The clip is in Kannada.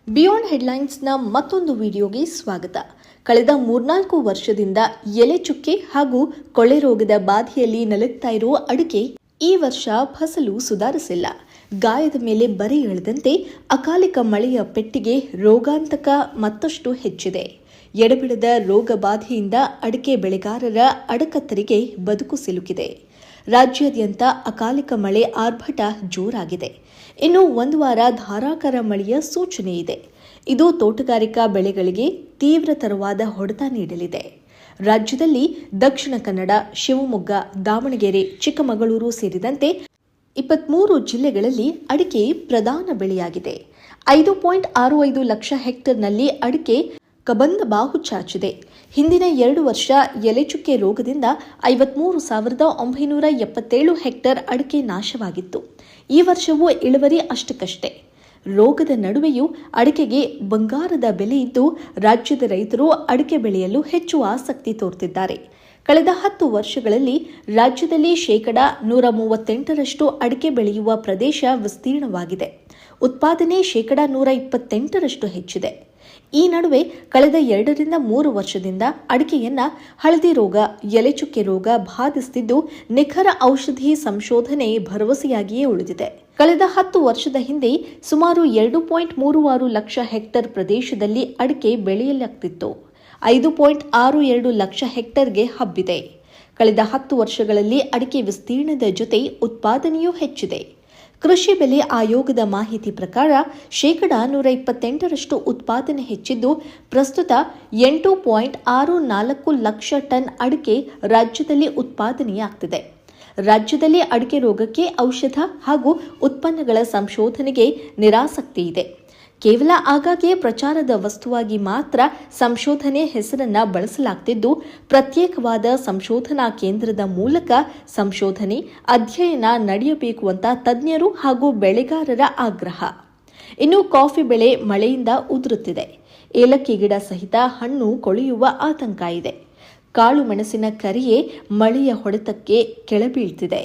ಬಿಯಾಂಡ್ ಹೆಡ್ಲೈನ್ಸ್ನ ಮತ್ತೊಂದು ವಿಡಿಯೋಗೆ ಸ್ವಾಗತ. ಕಳೆದ 3-4 ವರ್ಷದಿಂದ ಎಲೆ ಚುಕ್ಕೆ ಹಾಗೂ ಕೊಳೆ ರೋಗದ ಬಾಧೆಯಲ್ಲಿ ನಲುಗ್ತಾ ಇರುವ ಅಡಿಕೆ ಈ ವರ್ಷ ಫಸಲು ಸುಧಾರಿಸಿಲ್ಲ. ಗಾಯದ ಮೇಲೆ ಬರೆ ಎಳೆದಂತೆ ಅಕಾಲಿಕ ಮಳೆಯ ಪೆಟ್ಟಿಗೆ ರೋಗಾಂತಕ ಮತ್ತಷ್ಟು ಹೆಚ್ಚಿದೆ. ಎಡಬಿಡದ ರೋಗ ಬಾಧೆಯಿಂದ ಅಡಿಕೆ ಬೆಳೆಗಾರರ ಅಡಕತ್ತರಿಗೆ ಬದುಕು ಸಿಲುಕಿದೆ. ರಾಜ್ಯಾದ್ಯಂತ ಅಕಾಲಿಕ ಮಳೆ ಆರ್ಭಟ ಜೋರಾಗಿದೆ. ಇನ್ನು ಒಂದು ವಾರ ಧಾರಾಕಾರ ಮಳೆಯ ಸೂಚನೆ ಇದೆ. ಇದು ತೋಟಗಾರಿಕಾ ಬೆಳೆಗಳಿಗೆ ತೀವ್ರತರವಾದ ಹೊಡೆತ ನೀಡಲಿದೆ. ರಾಜ್ಯದಲ್ಲಿ ದಕ್ಷಿಣ ಕನ್ನಡ, ಶಿವಮೊಗ್ಗ, ದಾವಣಗೆರೆ, ಚಿಕ್ಕಮಗಳೂರು ಸೇರಿದಂತೆ 23 ಜಿಲ್ಲೆಗಳಲ್ಲಿ ಅಡಿಕೆ ಪ್ರಧಾನ ಬೆಳೆಯಾಗಿದೆ. 5.65 ಲಕ್ಷ ಹೆಕ್ಟೇರ್ನಲ್ಲಿ ಅಡಿಕೆ ಕಬಂದ ಬಾಹು ಚಾಚಿದೆ. ಹಿಂದಿನ 2 ವರ್ಷ ಎಲೆಚುಕ್ಕೆ ರೋಗದಿಂದ 53,977 ಹೆಕ್ಟೇರ್ ಅಡಿಕೆ ನಾಶವಾಗಿತ್ತು. ಈ ವರ್ಷವೂ ಇಳುವರಿ ಅಷ್ಟಕ್ಕಷ್ಟೇ. ರೋಗದ ನಡುವೆಯೂ ಅಡಿಕೆಗೆ ಬಂಗಾರದ ಬೆಲೆ ಇದ್ದು ರಾಜ್ಯದ ರೈತರು ಅಡಿಕೆ ಬೆಳೆಯಲು ಹೆಚ್ಚು ಆಸಕ್ತಿ ತೋರುತ್ತಿದ್ದಾರೆ. ಕಳೆದ 10 ವರ್ಷಗಳಲ್ಲಿ ರಾಜ್ಯದಲ್ಲಿ 138% ಅಡಿಕೆ ಬೆಳೆಯುವ ಪ್ರದೇಶ ವಿಸ್ತೀರ್ಣವಾಗಿದೆ. ಉತ್ಪಾದನೆ 128% ಹೆಚ್ಚಿದೆ. ಈ ನಡುವೆ ಕಳೆದ 2-3 ವರ್ಷದಿಂದ ಅಡಿಕೆಯನ್ನ ಹಳದಿ ರೋಗ, ಎಲೆಚುಕ್ಕೆ ರೋಗ ಬಾಧಿಸುತ್ತಿದ್ದು ನಿಖರ ಔಷಧಿ ಸಂಶೋಧನೆ ಭರವಸೆಯಾಗಿಯೇ ಉಳಿದಿದೆ. ಕಳೆದ 10 ವರ್ಷದ ಹಿಂದೆ ಸುಮಾರು 2.36 ಲಕ್ಷ ಹೆಕ್ಟೇರ್ ಪ್ರದೇಶದಲ್ಲಿ ಅಡಿಕೆ ಬೆಳೆಯಲಾಗ್ತಿತ್ತು. 5.62 ಲಕ್ಷ ಹೆಕ್ಟೇರ್ಗೆ ಹಬ್ಬಿದೆ. ಕಳೆದ 10 ವರ್ಷಗಳಲ್ಲಿ ಅಡಿಕೆ ವಿಸ್ತೀರ್ಣದ ಜೊತೆ ಉತ್ಪಾದನೆಯೂ ಹೆಚ್ಚಿದೆ. ಕೃಷಿ ಬೆಲೆ ಆಯೋಗದ ಮಾಹಿತಿ ಪ್ರಕಾರ 128% ಉತ್ಪಾದನೆ ಹೆಚ್ಚಿದ್ದು ಪ್ರಸ್ತುತ 8.64 ಲಕ್ಷ ಟನ್ ಅಡಿಕೆ ರಾಜ್ಯದಲ್ಲಿ ಉತ್ಪಾದನೆಯಾಗ್ತಿದೆ. ರಾಜ್ಯದಲ್ಲಿ ಅಡಿಕೆ ರೋಗಕ್ಕೆ ಔಷಧ ಹಾಗೂ ಉತ್ಪನ್ನಗಳ ಸಂಶೋಧನೆಗೆ ನಿರಾಸಕ್ತಿ ಇದೆ. ಕೇವಲ ಆಗಾಗ್ಗೆ ಪ್ರಚಾರದ ವಸ್ತುವಾಗಿ ಮಾತ್ರ ಸಂಶೋಧನೆ ಹೆಸರನ್ನ ಬಳಸಲಾಗ್ತಿದ್ದು ಪ್ರತ್ಯೇಕವಾದ ಸಂಶೋಧನಾ ಕೇಂದ್ರದ ಮೂಲಕ ಸಂಶೋಧನೆ, ಅಧ್ಯಯನ ನಡೆಯಬೇಕು ಅಂತ ತಜ್ಞರು ಹಾಗೂ ಬೆಳೆಗಾರರ ಆಗ್ರಹ. ಇನ್ನು ಕಾಫಿ ಬೆಳೆ ಮಳೆಯಿಂದ ಉದುರುತ್ತಿದೆ. ಏಲಕ್ಕಿ ಗಿಡ ಸಹಿತ ಹಣ್ಣು ಕೊಳೆಯುವ ಆತಂಕ ಇದೆ. ಕಾಳು ಮೆಣಸಿನ ಕರಿಯೇ ಮಳೆಯ ಹೊಡೆತಕ್ಕೆ ಕೆಳಬೀಳ್ತಿದೆ.